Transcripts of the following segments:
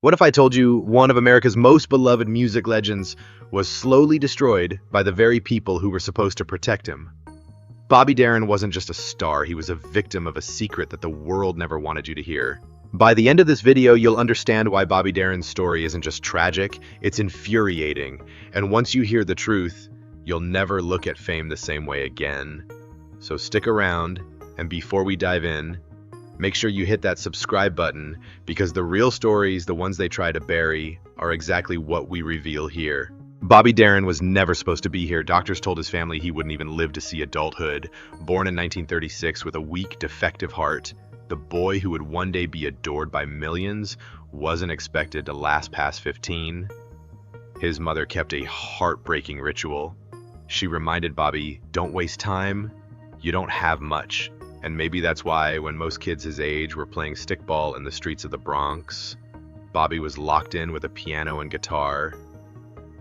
What if I told you one of America's most beloved music legends was slowly destroyed by the very people who were supposed to protect him? Bobby Darin wasn't just a star, he was a victim of a secret that the world never wanted you to hear. By the end of this video, you'll understand why Bobby Darin's story isn't just tragic, it's infuriating. And once you hear the truth, you'll never look at fame the same way again. So stick around, and before we dive in, make sure you hit that subscribe button, because the real stories, the ones they try to bury, are exactly what we reveal here. Bobby Darin was never supposed to be here. Doctors told his family he wouldn't even live to see adulthood. Born in 1936 with a weak, defective heart, the boy who would one day be adored by millions wasn't expected to last past 15. His mother kept a heartbreaking ritual. She reminded Bobby, "Don't waste time, you don't have much." And maybe that's why when most kids his age were playing stickball in the streets of the Bronx, Bobby was locked in with a piano and guitar,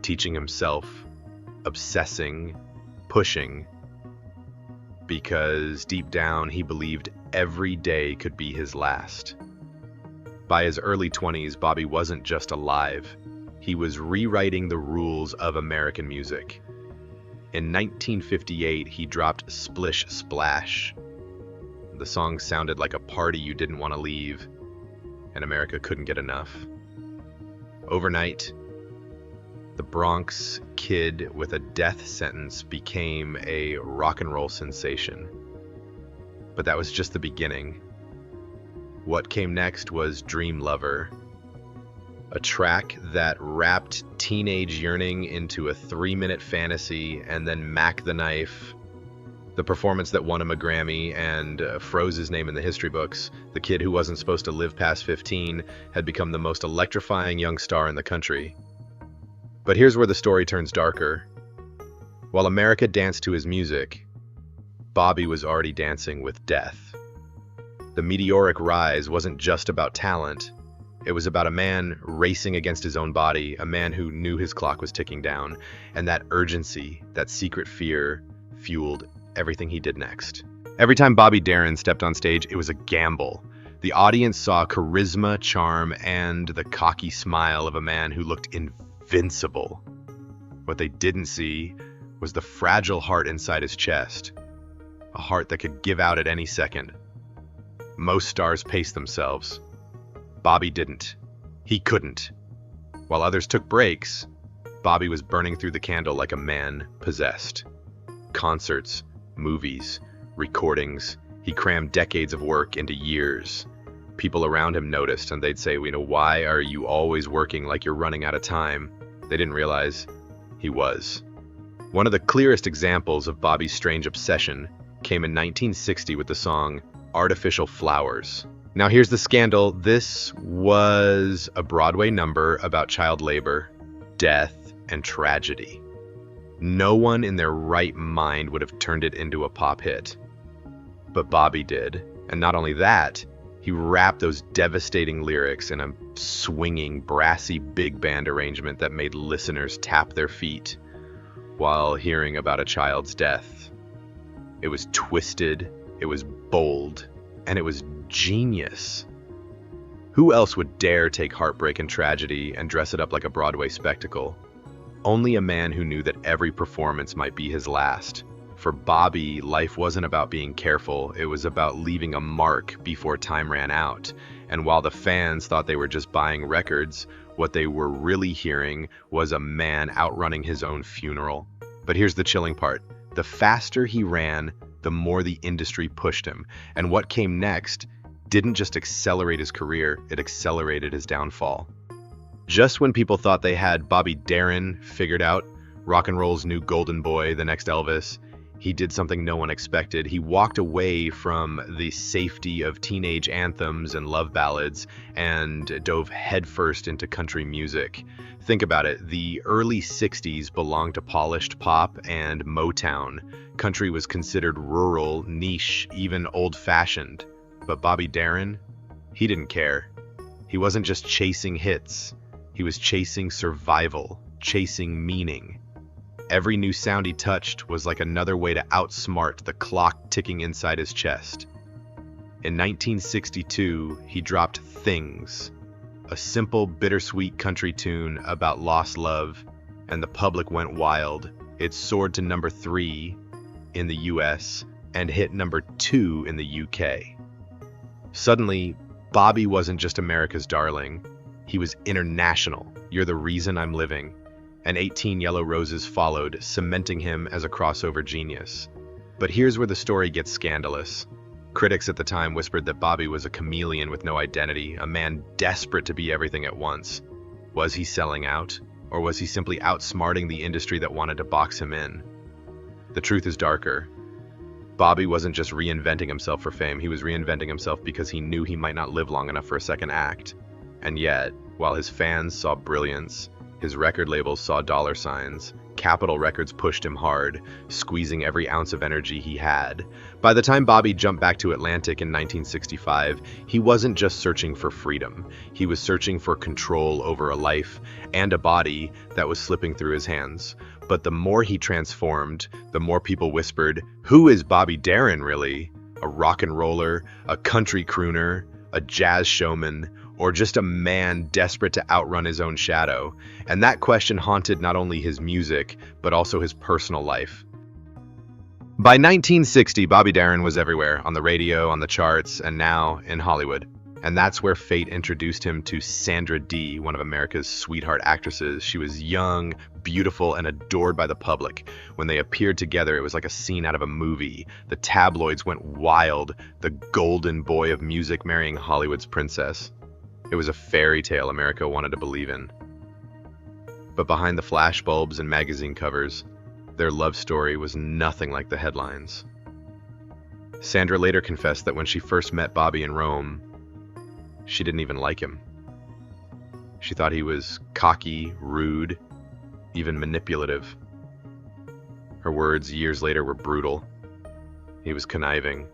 teaching himself, obsessing, pushing, because deep down he believed every day could be his last. By his early 20s, Bobby wasn't just alive, he was rewriting the rules of American music. In 1958, he dropped Splish Splash. The song sounded like a party you didn't want to leave, and America couldn't get enough. Overnight, the Bronx kid with a death sentence became a rock and roll sensation. But that was just the beginning. What came next was Dream Lover, a track that wrapped teenage yearning into a 3-minute fantasy, and then Mac the Knife, the performance that won him a Grammy and froze his name in the history books. The kid who wasn't supposed to live past 15 had become the most electrifying young star in the country. But here's where the story turns darker. While America danced to his music, Bobby was already dancing with death. The meteoric rise wasn't just about talent. It was about a man racing against his own body, a man who knew his clock was ticking down, and that urgency, that secret fear, fueled everything he did next. Every time Bobby Darin stepped on stage, it was a gamble. The audience saw charisma, charm, and the cocky smile of a man who looked invincible. What they didn't see was the fragile heart inside his chest, a heart that could give out at any second. Most stars paced themselves. Bobby didn't. He couldn't. While others took breaks, Bobby was burning through the candle like a man possessed. Concerts, movies, recordings, he crammed decades of work into years. People around him noticed, and they'd say, "Why are you always working like you're running out of time?" They didn't realize he was. One of the clearest examples of Bobby's strange obsession came in 1960 with the song Artificial Flowers. Now here's the scandal. This was a Broadway number about child labor, death, and tragedy. No one in their right mind would have turned it into a pop hit. But Bobby did. And not only that, he rapped those devastating lyrics in a swinging, brassy big band arrangement that made listeners tap their feet while hearing about a child's death. It was twisted, it was bold, and it was genius. Who else would dare take heartbreak and tragedy and dress it up like a Broadway spectacle? Only a man who knew that every performance might be his last. For Bobby, life wasn't about being careful, it was about leaving a mark before time ran out. And while the fans thought they were just buying records, what they were really hearing was a man outrunning his own funeral. But here's the chilling part. The faster he ran, the more the industry pushed him. And what came next didn't just accelerate his career, it accelerated his downfall. Just when people thought they had Bobby Darin figured out, rock and roll's new golden boy, the next Elvis, he did something no one expected. He walked away from the safety of teenage anthems and love ballads and dove headfirst into country music. Think about it, the early 60s belonged to polished pop and Motown. Country was considered rural, niche, even old-fashioned. But Bobby Darin, he didn't care. He wasn't just chasing hits. He was chasing survival, chasing meaning. Every new sound he touched was like another way to outsmart the clock ticking inside his chest. In 1962, he dropped Things, a simple, bittersweet country tune about lost love, and the public went wild. It soared to number 3 in the US and hit number 2 in the UK. Suddenly, Bobby wasn't just America's darling, he was international. You're the reason I'm living. And 18 Yellow Roses followed, cementing him as a crossover genius. But here's where the story gets scandalous. Critics at the time whispered that Bobby was a chameleon with no identity, a man desperate to be everything at once. Was he selling out? Or was he simply outsmarting the industry that wanted to box him in? The truth is darker. Bobby wasn't just reinventing himself for fame, he was reinventing himself because he knew he might not live long enough for a second act. And yet, while his fans saw brilliance, his record labels saw dollar signs. Capitol Records pushed him hard, squeezing every ounce of energy he had. By the time Bobby jumped back to Atlantic in 1965, he wasn't just searching for freedom. He was searching for control over a life and a body that was slipping through his hands. But the more he transformed, the more people whispered, "Who is Bobby Darin really? A rock and roller, a country crooner, a jazz showman, or just a man desperate to outrun his own shadow?" And that question haunted not only his music, but also his personal life. By 1960, Bobby Darin was everywhere, on the radio, on the charts, and now in Hollywood. And that's where fate introduced him to Sandra Dee, one of America's sweetheart actresses. She was young, beautiful, and adored by the public. When they appeared together, it was like a scene out of a movie. The tabloids went wild, the golden boy of music marrying Hollywood's princess. It was a fairy tale America wanted to believe in. But behind the flashbulbs and magazine covers, their love story was nothing like the headlines. Sandra later confessed that when she first met Bobby in Rome, she didn't even like him. She thought he was cocky, rude, even manipulative. Her words years later were brutal. He was conniving.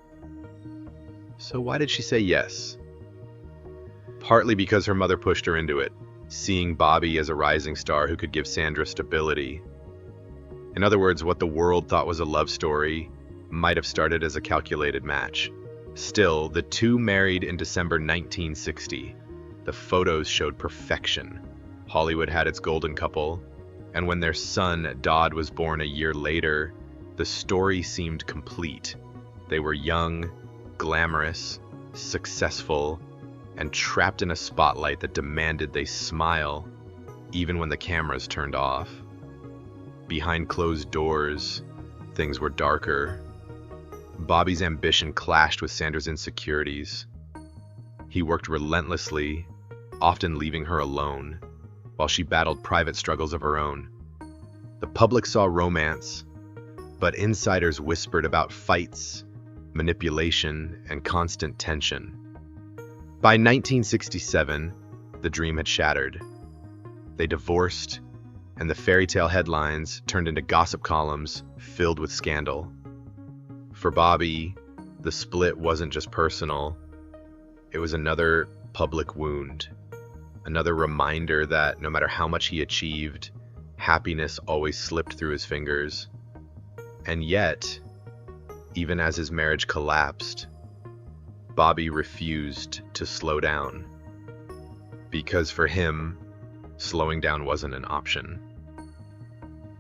So why did she say yes? Partly because her mother pushed her into it, seeing Bobby as a rising star who could give Sandra stability. In other words, what the world thought was a love story might have started as a calculated match. Still, the two married in December 1960. The photos showed perfection. Hollywood had its golden couple, and when their son, Dodd, was born a year later, the story seemed complete. They were young, glamorous, successful, and trapped in a spotlight that demanded they smile, even when the cameras turned off. Behind closed doors, things were darker. Bobby's ambition clashed with Sandra's insecurities. He worked relentlessly, often leaving her alone, while she battled private struggles of her own. The public saw romance, but insiders whispered about fights, manipulation, and constant tension. By 1967, the dream had shattered. They divorced, and the fairy tale headlines turned into gossip columns filled with scandal. For Bobby, the split wasn't just personal. It was another public wound, another reminder that no matter how much he achieved, happiness always slipped through his fingers. And yet, even as his marriage collapsed, Bobby refused to slow down. Because for him, slowing down wasn't an option.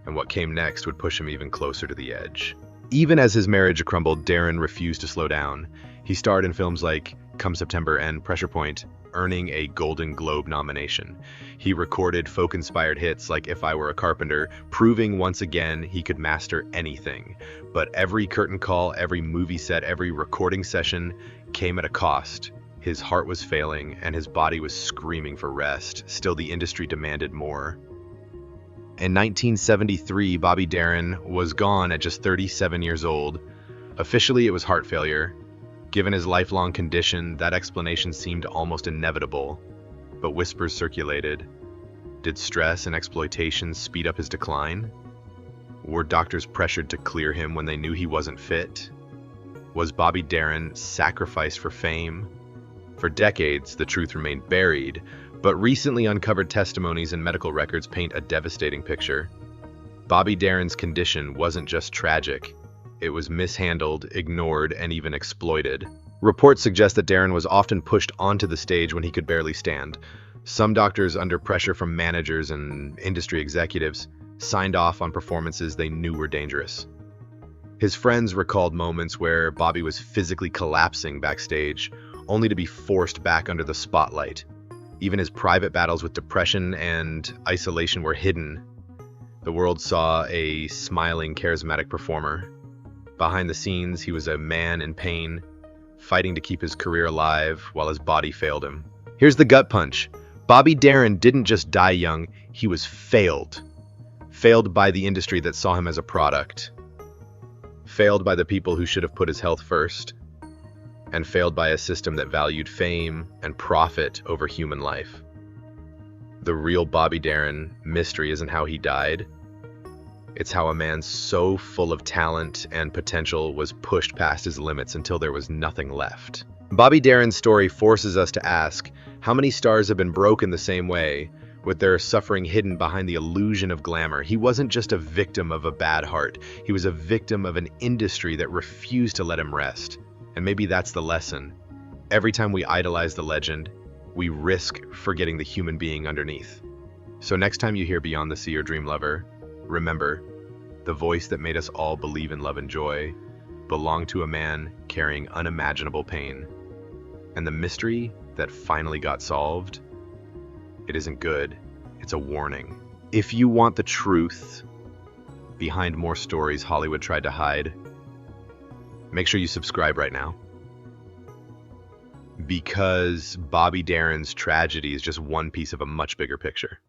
And what came next would push him even closer to the edge. Even as his marriage crumbled, Darin refused to slow down. He starred in films like Come September and Pressure Point, earning a Golden Globe nomination. He recorded folk-inspired hits like If I Were a Carpenter, proving once again he could master anything. But every curtain call, every movie set, every recording session came at a cost. His heart was failing and his body was screaming for rest. Still, the industry demanded more. In 1973, Bobby Darin was gone at just 37 years old. Officially, it was heart failure. Given his lifelong condition, that explanation seemed almost inevitable. But whispers circulated. Did stress and exploitation speed up his decline? Were doctors pressured to clear him when they knew he wasn't fit? Was Bobby Darin sacrificed for fame? For decades, the truth remained buried, but recently uncovered testimonies and medical records paint a devastating picture. Bobby Darin's condition wasn't just tragic. It was mishandled, ignored, and even exploited. Reports suggest that Darin was often pushed onto the stage when he could barely stand, Some doctors, under pressure from managers and industry executives, signed off on performances they knew were dangerous. His friends recalled moments where Bobby was physically collapsing backstage, only to be forced back under the spotlight. Even his private battles with depression and isolation were hidden. The world saw a smiling, charismatic performer. Behind the scenes, he was a man in pain, fighting to keep his career alive while his body failed him. Here's the gut punch. Bobby Darin didn't just die young, he was failed. Failed by the industry that saw him as a product. Failed by the people who should have put his health first. And failed by a system that valued fame and profit over human life. The real Bobby Darin mystery isn't how he died. It's how a man so full of talent and potential was pushed past his limits until there was nothing left. Bobby Darin's story forces us to ask, how many stars have been broken the same way, with their suffering hidden behind the illusion of glamour? He wasn't just a victim of a bad heart. He was a victim of an industry that refused to let him rest. And maybe that's the lesson. Every time we idolize the legend, we risk forgetting the human being underneath. So next time you hear Beyond the Sea or Dream Lover, remember, the voice that made us all believe in love and joy belonged to a man carrying unimaginable pain. And the mystery that finally got solved, it isn't good, it's a warning. If you want the truth behind more stories Hollywood tried to hide, make sure you subscribe right now. Because Bobby Darin's tragedy is just one piece of a much bigger picture.